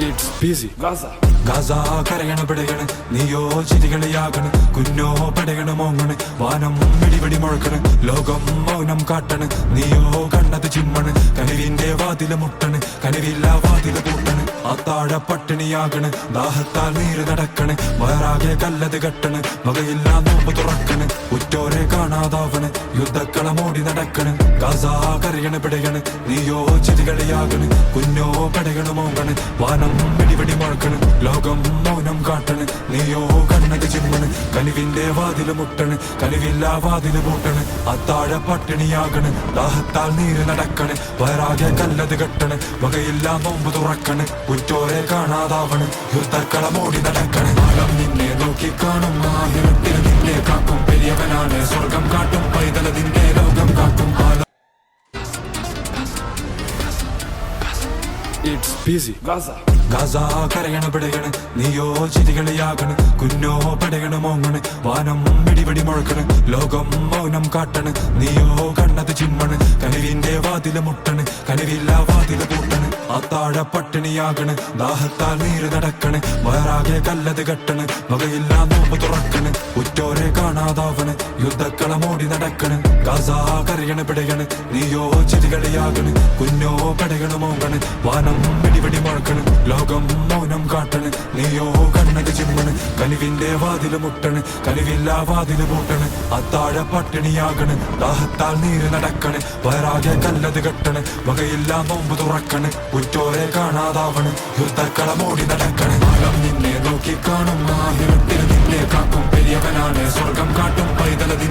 It's busy. Gaza. Gaza കരയണ പിടയണ് നീയോ ചിരികളിയാകണ് കുഞ്ഞോ പടയണ് മോങ്ങണ് വാനം പിടിപിടി മുഴക്കണ് ലോകം മൗനം കാട്ടണ് നീയോ കണ്ണത് ചിമ്മണ് കനിവിന്റെ വാതില് മുട്ടണ് കനിവില്ല വാതില് പൂട്ടണ് അത്താഴ പട്ടിണിയാകണ് ദാഹത്താൽ നീര് നടക്കണ് വയറാകെ കല്ലത് കെട്ടണ് വകയില്ല നോമ്പ് തുറക്കണ് ഉറ്റോരെ കാണാതാവണ് യുദ്ധക്കളമോടി നടക്കണ് ഗാസ കരയണ പിടയണ് നീയോ ചിരികളിയാകണ് കുഞ്ഞോ പടയണ് മോങ്ങണ് വാനം പിടിപിടി മുഴക്കണ് ലോകം മൗനം കാട്ടണ് നീയോ കണ്ണത് ചിമ്മണ് കനിവിന്റെ വാതില് മുട്ടണ് കനിവില്ല വാതില് പൂട്ടണ് അത്താഴ പട്ടിണിയാകണ് ദാഹത്താൽ നീര് നടക്കണ് വയറാകെ കല്ലത് കെട്ടണ് വകയില്ല നോമ്പ് തുറക്കണ് ഉറ്റോരെ കാണാതാവണ് യുദ്ധക്കളമോടി നടക്കണ് കാലം നിന്നെ നോക്കിക്കാണും ആഹിരത്തിൽ നിന്നെ കാക്കും പെരിയവനാണ് സ്വർഗം കാട്ടും പൈതലതിന്റെ ലോകം കാട്ടും It's busy. Gaza. ഗാസ കരയണ പിടയണ് നീയോ ചിരികളിയാകണ് കുഞ്ഞോ പടയണ് മോങ്ങണ് വാനം പിടിപിടി മുഴക്കണ് ലോകം മൗനം കാട്ടണ് നീയോ കണ്ണത് ചിമ്മണ് കനിവിന്റെ വാതില് മുട്ടണ് കനിവില്ല വാതില് പൂട്ടണ് അത്താഴ പട്ടിണിയാകണ് ദാഹത്താൽ നീര് നടക്കണ് വയറാകെ കല്ലത് കെട്ടണ് വകയില്ല നോമ്പ് തുറക്കണ് ഉറ്റോരെ കാണാതാവണ് യുദ്ധക്കളമോടി നടക്കണ് ഗാസ കരയണ പിടയണ് നീയോ ചിരികളിയാകണ് കുഞ്ഞോ പടയണ് മോങ്ങണ് വാനം പിടിപിടി മുഴക്കണ് ലോകം മൗനം കാട്ടണ് നീയോ കണ്ണത് ചിമ്മണ് കനിവിന്റെ വാതില് മുട്ടണ് കനിവില്ല വാതില് പൂട്ടണ് അത്താഴ പട്ടിണിയാകണ് ദാഹത്താൽ നീര് നടക്കണ് വയറാകെ കല്ലത് കെട്ടണ് വകയില്ല നോമ്പ് തുറക്കണ് ഉറ്റോരെ കാണാതാവണ് യുദ്ധക്കളമോടി നടക്കണ് കാലം നിന്നെ നോക്കിക്കാണും ആഹിരത്തിൽ നിന്നെ കാക്കും പെരിയവനാണ് സ്വർഗം കാട്ടും പൈതലതിന്റെ